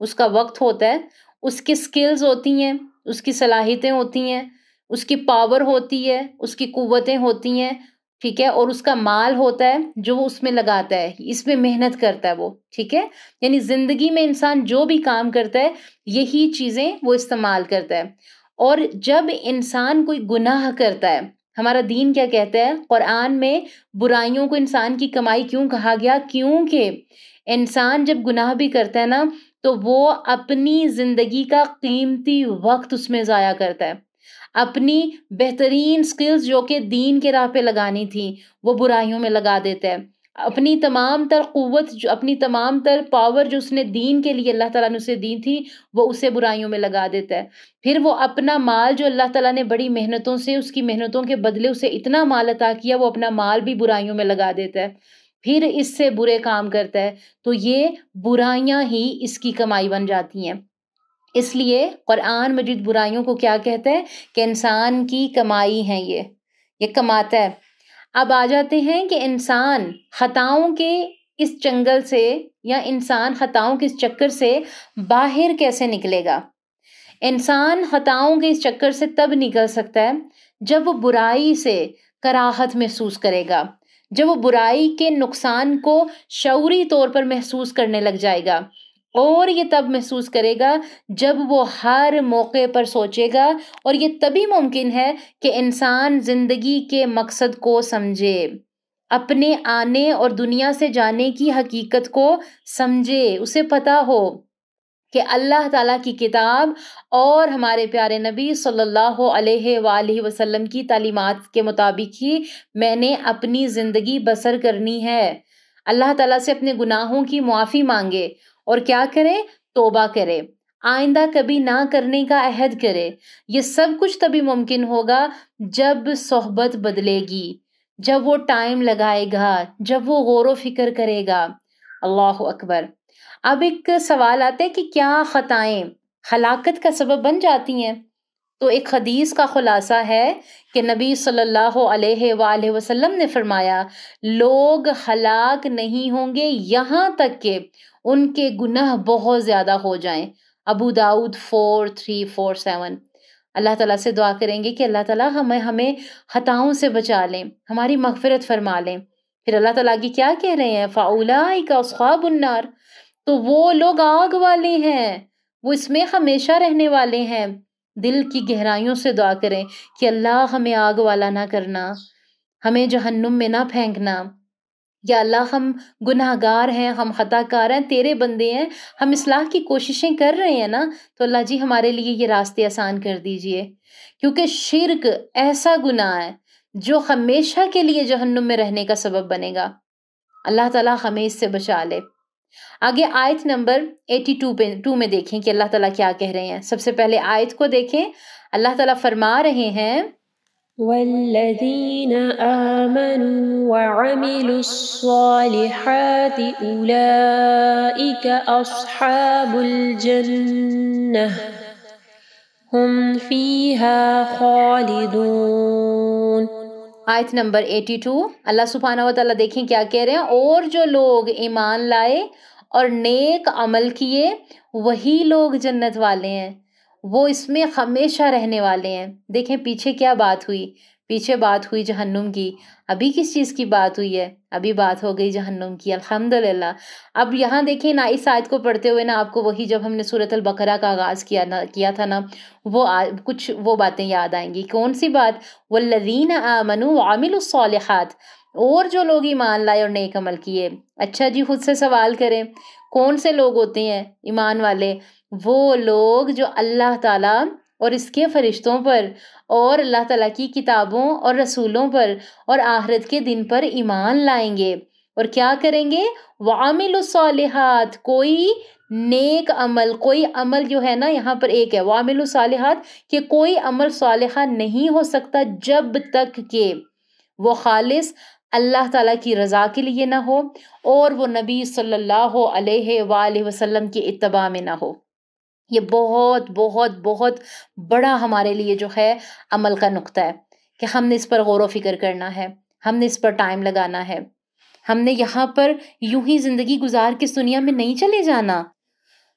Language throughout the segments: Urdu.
اس کا وقت ہوتا ہے، اس کی سکلز ہوتی ہیں، اس کی صلاحیتیں ہوتی ہیں، اس کی پاور ہوتی ہے، اس کی قوتیں ہوتی ہیں، ٹھیک ہے، اور اس کا مال ہوتا ہے جو وہ اس میں لگاتا ہے، اس میں محنت کرتا ہے وہ، ٹھیک ہے، یعنی زندگی میں انسان جو بھی کام کرتا ہے یہی چیزیں وہ استعمال کرتا ہے۔ اور جب انسان کوئی گناہ کرتا ہے، ہمارا دین کیا کہتا ہے؟ قرآن میں برائیوں کو انسان کی کمائی کیوں کہا گیا؟ کیونکہ انسان جب گناہ بھی کرتا ہے نا تو وہ اپنی زندگی کا قیمتی وقت اس میں ضائع کرتا ہے، اپنی بہترین سکلز جو کہ دین کے راہ پہ لگانی تھی وہ برائیوں میں لگا دیتا ہے، اپنی تمام تر قوت اپنی تمام تر پاور جو اس نے دین کے لیے اللہ تعالیٰ نے اسے دی تھی وہ اسے برائیوں میں لگا دیتا ہے۔ پھر وہ اپنا مال جو اللہ تعالیٰ نے بڑی محنتوں سے اس کی محنتوں کے بدلے اسے اتنا مال عطا کیا وہ اپنا مال بھی برائیوں میں لگا دیتا ہے، پھر اس سے برے کام کرتا ہے، تو یہ برائیاں ہی اس کی کمائی بن جاتی ہیں۔ اس لیے قرآن مجید برائیوں کو کیا کہتا ہے کہ انسان کی کمائی ہے، یہ کماتا ہے۔ اب آ جاتے ہیں کہ انسان خطاؤں کے اس چنگل سے یا انسان خطاؤں کے اس چکر سے باہر کیسے نکلے گا؟ انسان خطاؤں کے اس چکر سے تب نکل سکتا ہے جب وہ برائی سے کراہت محسوس کرے گا، جب وہ برائی کے نقصان کو شعوری طور پر محسوس کرنے لگ جائے گا، اور یہ تب محسوس کرے گا جب وہ ہر موقع پر سوچے گا، اور یہ تبھی ممکن ہے کہ انسان زندگی کے مقصد کو سمجھے، اپنے آنے اور دنیا سے جانے کی حقیقت کو سمجھے، اسے پتا ہو کہ اللہ تعالیٰ کی کتاب اور ہمارے پیارے نبی صلی اللہ علیہ وآلہ وسلم کی تعلیمات کے مطابق ہی میں نے اپنی زندگی بسر کرنی ہے۔ اللہ تعالیٰ سے اپنے گناہوں کی معافی مانگے اور کیا کرے؟ توبہ کرے، آئندہ کبھی نہ کرنے کا عہد کرے۔ یہ سب کچھ تبھی ممکن ہوگا جب صحبت بدلے گی، جب وہ ٹائم لگائے گا، جب وہ غور و فکر کرے گا۔ اللہ اکبر۔ اب ایک سوال آتا ہے کہ کیا خطائیں ہلاکت کا سبب بن جاتی ہیں؟ تو ایک حدیث کا خلاصہ ہے کہ نبی صلی اللہ علیہ وآلہ وسلم نے فرمایا لوگ ہلاک نہیں ہوں گے یہاں تک کہ ان کے گناہ بہت زیادہ ہو جائیں۔ ابو داؤد 4347۔ اللہ تعالیٰ سے دعا کریں گے کہ اللہ تعالیٰ ہمیں خطاؤں سے بچا لیں، ہماری مغفرت فرما لیں۔ پھر اللہ تعالیٰ کی کیا کہہ رہے ہیں؟ فَأُولَٰئِكَ أَصْحَابُ النَّارِ، تو وہ لوگ آگ والے ہیں، وہ اس میں ہمیشہ رہنے والے ہیں۔ دل کی گہرائیوں سے دعا کریں کہ اللہ ہمیں آگ والا نہ کرنا، ہمیں جہنم میں نہ پھینکنا۔ یا اللہ ہم گناہ گار ہیں، ہم خطا کار ہیں، تیرے بندے ہیں، ہم اصلاح کی کوششیں کر رہے ہیں نا، تو اللہ جی ہمارے لیے یہ راستے آسان کر دیجئے، کیونکہ شرک ایسا گناہ ہے جو ہمیشہ کے لیے جہنم میں رہنے کا سبب بنے گا۔ اللہ تعالیٰ ہمیں اس سے بچا لے۔ آگے آیت نمبر 82 میں دیکھیں کہ اللہ تعالیٰ کیا کہہ رہے ہیں۔ سب سے پہلے آیت کو دیکھیں، اللہ تعالیٰ فرما رہے ہیں والذین آمنوا وعملوا الصالحات اولئک اصحاب الجنہ ہم فیہا خالدون۔ آیت نمبر 82، اللہ سبحانہ وتعالیٰ دیکھیں کیا کہہ رہے ہیں، اور جو لوگ ایمان لائے اور نیک عمل کیے وہی لوگ جنت والے ہیں، وہ اس میں ہمیشہ رہنے والے ہیں۔ دیکھیں پیچھے کیا بات ہوئی، پیچھے بات ہوئی جہنم کی، ابھی کس چیز کی بات ہوئی ہے؟ ابھی بات ہو گئی جہنم کی، الحمدللہ۔ اب یہاں دیکھیں نا، اس آیت کو پڑھتے ہوئے نا آپ کو وہی جب ہم نے سورۃ البقرہ کا آغاز کیا تھا نا، کچھ وہ باتیں یاد آئیں گی۔ کون سی بات؟ والذین آمنوا وعملوا الصالحات، اور جو لوگ ایمان لائے اور نیک عمل کیے۔ اچھا جی، خود سے سوال کریں کون سے لوگ ہوتے ہیں ایمان والے؟ وہ لوگ جو اللہ تعالیٰ اور اس کے فرشتوں پر اور اللہ تعالیٰ کی کتابوں اور رسولوں پر اور آخرت کے دن پر ایمان لائیں گے، اور کیا کریں گے؟ وَعَمِلُوا الصَّالِحَاتِ، کوئی نیک عمل، کوئی عمل جو ہے نا یہاں پر ایک ہے وَعَمِلُوا الصَّالِحَاتِ، کہ کوئی عمل صالحہ نہیں ہو سکتا جب تک کہ وہ خالص اللہ تعالیٰ کی رضا کے لیے نہ ہو اور وہ نبی صلی اللہ علیہ وآلہ وسلم کی اتباع میں نہ ہو۔ یہ بہت بہت بہت بڑا ہمارے لیے جو ہے عمل کا نقطہ ہے کہ ہم نے اس پر غور و فکر کرنا ہے، ہم نے اس پر ٹائم لگانا ہے، ہم نے یہاں پر یوں ہی زندگی گزار کے اس دنیا میں نہیں چلے جانا۔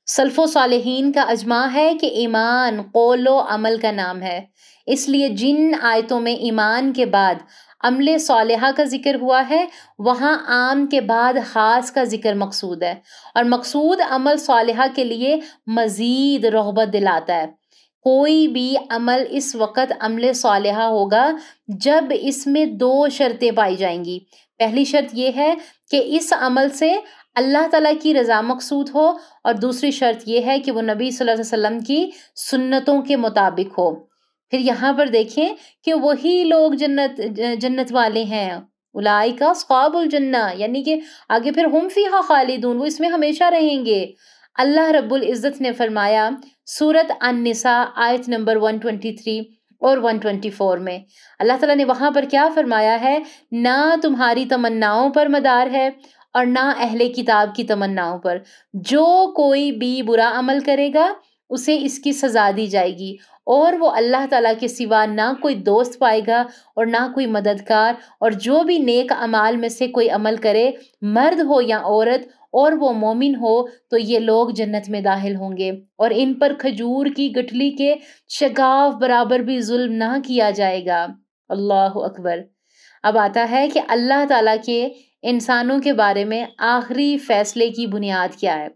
سلف و صالحین کا اجماع ہے کہ ایمان قول و عمل کا نام ہے، اس لیے جن آیتوں میں ایمان کے بعد عمل صالحہ کا ذکر ہوا ہے وہاں عام کے بعد خاص کا ذکر مقصود ہے، اور مقصود عمل صالحہ کے لیے مزید رغبت دلاتا ہے۔ کوئی بھی عمل اس وقت عمل صالحہ ہوگا جب اس میں 2 شرطیں پائی جائیں گی۔ پہلی شرط یہ ہے کہ اس عمل سے اللہ تعالیٰ کی رضا مقصود ہو، اور دوسری شرط یہ ہے کہ وہ نبی صلی اللہ علیہ وسلم کی سنتوں کے مطابق ہو۔ پھر یہاں پر دیکھیں کہ وہی لوگ جنت والے ہیں، اولئک اصحاب الجنہ، یعنی کہ آگے پھر ہم فیہا خالدون، وہ اس میں ہمیشہ رہیں گے۔ اللہ رب العزت نے فرمایا سورۃ النساء آیت نمبر 123 اور 124 میں، اللہ تعالیٰ نے وہاں پر کیا فرمایا ہے؟ نہ تمہاری تمناؤں پر مدار ہے اور نہ اہل کتاب کی تمناؤں پر، جو کوئی بھی برا عمل کرے گا اسے اس کی سزا دی جائے گی، اور وہ اللہ تعالیٰ کے سوا نہ کوئی دوست پائے گا اور نہ کوئی مددگار، اور جو بھی نیک اعمال میں سے کوئی عمل کرے، مرد ہو یا عورت، اور وہ مومن ہو، تو یہ لوگ جنت میں داخل ہوں گے، اور ان پر کھجور کی گٹھلی کے شگاف برابر بھی ظلم نہ کیا جائے گا۔ اللہ اکبر۔ اب آتا ہے کہ اللہ تعالیٰ کے انسانوں کے بارے میں آخری فیصلے کی بنیاد کیا ہے،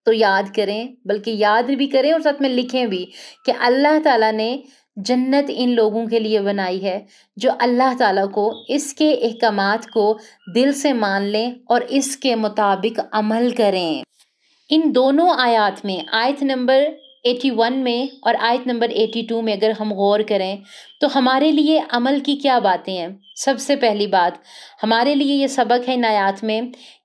تو یاد کریں، بلکہ یاد بھی کریں اور ساتھ میں لکھیں بھی کہ اللہ تعالیٰ نے جنت ان لوگوں کے لیے بنائی ہے جو اللہ تعالیٰ کو، اس کے احکامات کو دل سے مان لیں اور اس کے مطابق عمل کریں۔ ان دونوں آیات میں، آیت نمبر 81 میں اور آیت نمبر 82 میں اگر ہم غور کریں تو ہمارے لیے عمل کی کیا باتیں ہیں؟ سب سے پہلی بات ہمارے لیے یہ سبق ہے ان آیات میں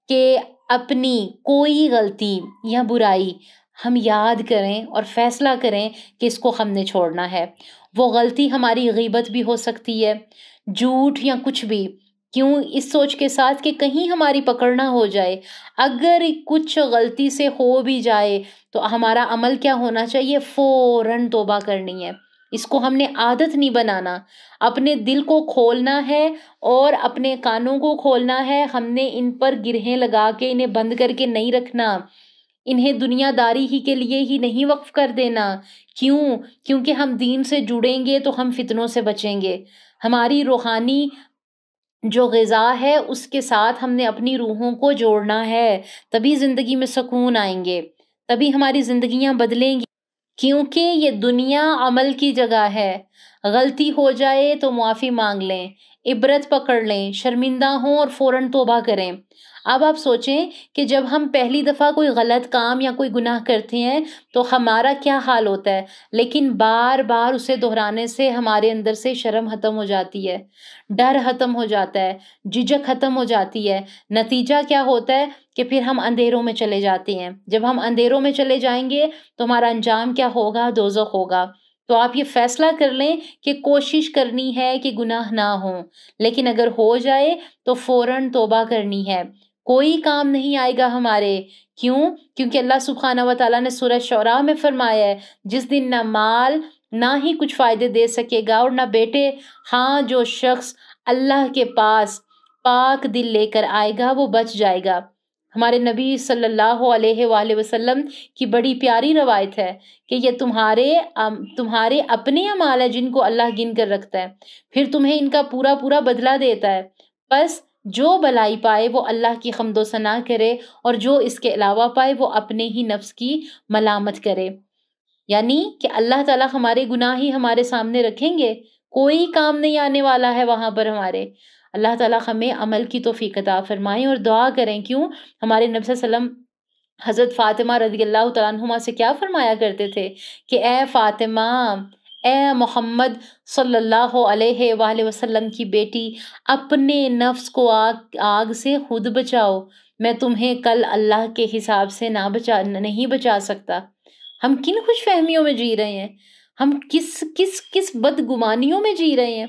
کہ اپنی کوئی غلطی یا برائی ہم یاد کریں اور فیصلہ کریں کہ اس کو ہم نے چھوڑنا ہے۔ وہ غلطی ہماری غیبت بھی ہو سکتی ہے، جھوٹ یا کچھ بھی، کیوں اس سوچ کے ساتھ کہ کہیں ہماری پکڑ نہ ہو جائے۔ اگر کچھ غلطی سے ہو بھی جائے تو ہمارا عمل کیا ہونا چاہیے؟ فوراً توبہ کرنی ہے۔ اس کو ہم نے عادت نہیں بنانا، اپنے دل کو کھولنا ہے اور اپنے کانوں کو کھولنا ہے۔ ہم نے ان پر گرہیں لگا کے انہیں بند کر کے نہیں رکھنا، انہیں دنیا داری ہی کے لیے ہی نہیں وقف کر دینا۔ کیوں؟ کیونکہ ہم دین سے جڑیں گے تو ہم فتنوں سے بچیں گے۔ ہماری روحانی جو غذا ہے اس کے ساتھ ہم نے اپنی روحوں کو جوڑنا ہے، تبھی زندگی میں سکون آئیں گے، تبھی ہماری زندگیاں بدلیں گی، کیونکہ یہ دنیا عمل کی جگہ ہے۔ غلطی ہو جائے تو معافی مانگ لیں، عبرت پکڑ لیں، شرمندہ ہوں اور فوراً توبہ کریں۔ اب آپ سوچیں کہ جب ہم پہلی دفعہ کوئی غلط کام یا کوئی گناہ کرتے ہیں تو ہمارا کیا حال ہوتا ہے، لیکن بار بار اسے دہرانے سے ہمارے اندر سے شرم ختم ہو جاتی ہے، ڈر ختم ہو جاتا ہے، جھجک ختم ہو جاتی ہے۔ نتیجہ کیا ہوتا ہے کہ پھر ہم اندھیروں میں چلے جاتے ہیں۔ جب ہم اندھیروں میں چلے جائیں گے تو ہمارا انجام کیا ہوگا؟ دوزخ ہوگا۔ تو آپ یہ فیصلہ کر لیں کہ کوشش کرنی ہے کہ گناہ نہ ہوں، لیکن اگر ہو جائے تو فوراً توبہ کرنی ہے۔ کوئی کام نہیں آئے گا ہمارے، کیوں؟ کیونکہ اللہ سبحانہ و تعالیٰ نے سورہ شعراء میں فرمایا ہے جس دن نہ مال نہ ہی کچھ فائدے دے سکے گا اور نہ بیٹے، ہاں جو شخص اللہ کے پاس پاک دل لے کر آئے گا وہ بچ جائے گا۔ ہمارے نبی صلی اللہ علیہ وآلہ وسلم کی بڑی پیاری روایت ہے کہ یہ تمہارے اپنے اعمال ہیں جن کو اللہ گن کر رکھتا ہے، پھر تمہیں ان کا پورا پورا بدلہ دیتا ہے۔ بس جو بلائی پائے وہ اللہ کی حمد و ثنا کرے، اور جو اس کے علاوہ پائے وہ اپنے ہی نفس کی ملامت کرے۔ یعنی کہ اللہ تعالیٰ ہمارے گناہ ہی ہمارے سامنے رکھیں گے، کوئی کام نہیں آنے والا ہے وہاں پر ہمارے۔ اللہ تعالیٰ ہمیں عمل کی توفیق عطا فرمائیں اور دعا کریں۔ کیوں؟ ہمارے نبی صلی اللہ علیہ وسلم حضرت فاطمہ رضی اللہ تعالیٰ عنہما سے کیا فرمایا کرتے تھے کہ اے فاطمہ، اے محمد صلی اللہ علیہ وآلہ وسلم کی بیٹی، اپنے نفس کو آگ سے خود بچاؤ، میں تمہیں کل اللہ کے حساب سے نہیں بچا سکتا۔ ہم کن خوش فہمیوں میں جی رہے ہیں، ہم کس بدگمانیوں میں جی رہے ہیں۔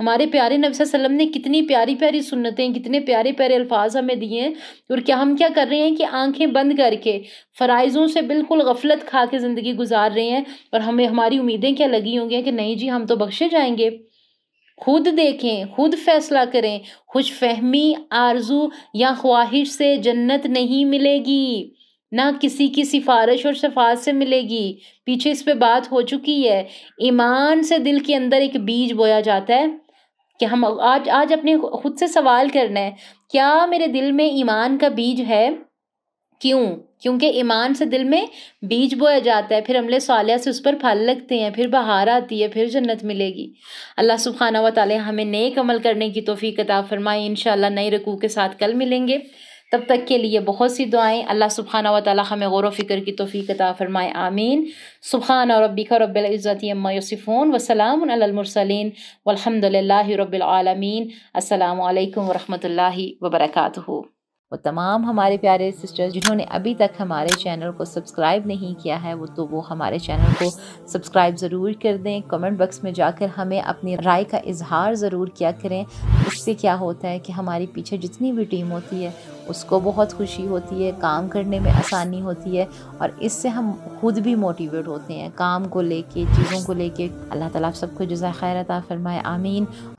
ہمارے پیارے نبی صلی اللہ علیہ وسلم نے کتنی پیاری پیاری سنتیں، کتنے پیارے پیارے الفاظ ہمیں دیے ہیں، اور کیا ہم کیا کر رہے ہیں کہ آنکھیں بند کر کے فرائضوں سے بالکل غفلت کھا کے زندگی گزار رہے ہیں، اور ہماری امیدیں کیا لگی ہوں گی کہ نہیں جی ہم تو بخشے جائیں گے۔ خود دیکھیں، خود فیصلہ کریں، خوش فہمی، آرزو یا خواہش سے جنت نہیں ملے گی۔ نہ کسی کی سفارش اور شفاعت سے ملے گی، پیچھے اس پہ بات ہو چکی ہے۔ ایمان سے دل کے اندر ایک بیج بویا جاتا ہے کہ ہم آج اپنے خود سے سوال کرنا ہے، کیا میرے دل میں ایمان کا بیج ہے؟ کیوں؟ کیونکہ ایمان سے دل میں بیج بویا جاتا ہے، پھر عمل صالحہ سے اس پر پھل لگتے ہیں، پھر بہار آتی ہے، پھر جنت ملے گی۔ اللہ سبحانہ و تعالی ہمیں نیک عمل کرنے کی توفیق عطا فرمائے۔ انشاءاللہ نئی رکوع کے ساتھ کل ملیں گے، تب تک کے لیے بہت سی دعائیں۔ اللہ سبحانہ و تعالی ہمیں غور و فکر کی توفیق عطا فرمائے، آمین۔ سبحان ربک رب العزت عما یصفون وسلام علی المرسلین والحمد للہ رب العالمین۔ السلام علیکم ورحمۃ اللہ وبرکاتہ۔ وہ تمام ہمارے پیارے سسٹرز جنہوں نے ابھی تک ہمارے چینل کو سبسکرائب نہیں کیا ہے وہ ہمارے چینل کو سبسکرائب ضرور کر دیں۔ کمنٹ باکس میں جا کر ہمیں اپنی رائے کا اظہار ضرور کیا کریں۔ اس سے کیا ہوتا ہے کہ ہماری پیچھے جتنی بھی ٹیم ہوتی ہے اس کو بہت خوشی ہوتی ہے، کام کرنے میں آسانی ہوتی ہے، اور اس سے ہم خود بھی موٹیویٹ ہوتے ہیں کام کو لے کے، چیزوں کو لے کے۔ اللہ تعالیٰ سب کو جزائے خیر عطا فرمائے، آمین۔